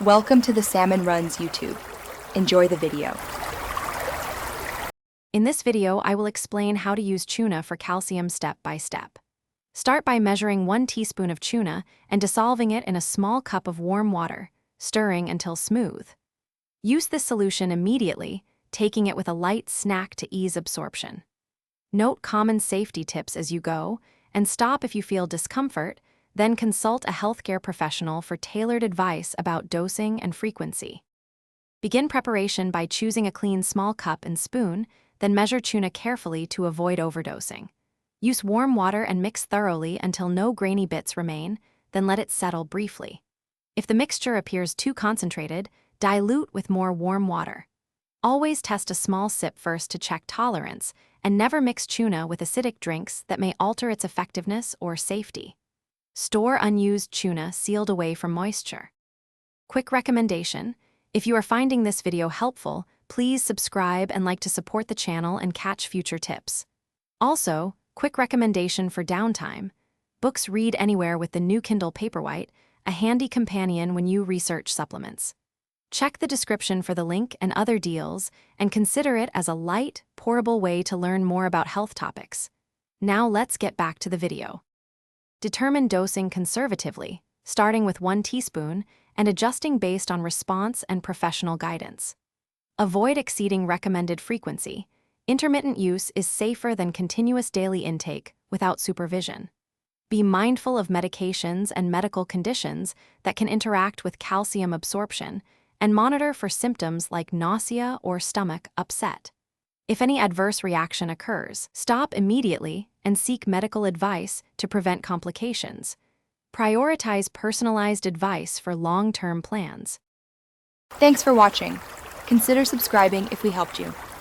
Welcome to the Salmon Runs YouTube. Enjoy the video. In this video, I will explain how to use Chuna for calcium step by step. Start by measuring 1 teaspoon of Chuna and dissolving it in a small cup of warm water, stirring until smooth. Use this solution immediately, taking it with a light snack to ease absorption. Note common safety tips as you go, and stop if you feel discomfort, then consult a healthcare professional for tailored advice about dosing and frequency. Begin preparation by choosing a clean small cup and spoon, then measure Chuna carefully to avoid overdosing. Use warm water and mix thoroughly until no grainy bits remain, then let it settle briefly. If the mixture appears too concentrated, dilute with more warm water. Always test a small sip first to check tolerance, and never mix Chuna with acidic drinks that may alter its effectiveness or safety. Store unused Chuna sealed away from moisture. Quick recommendation: if you are finding this video helpful, please subscribe and like to support the channel and catch future tips. Also, quick recommendation for downtime: books Read Anywhere with the new Kindle Paperwhite, a handy companion when you research supplements. Check the description for the link and other deals, and consider it as a light, pourable way to learn more about health topics. Now let's get back to the video. Determine dosing conservatively, starting with 1 teaspoon and adjusting based on response and professional guidance. Avoid exceeding recommended frequency. Intermittent use is safer than continuous daily intake without supervision. Be mindful of medications and medical conditions that can interact with calcium absorption, and monitor for symptoms like nausea or stomach upset. If any adverse reaction occurs, stop immediately and seek medical advice to prevent complications. Prioritize personalized advice for long-term plans. Thanks for watching. Consider subscribing if we helped you.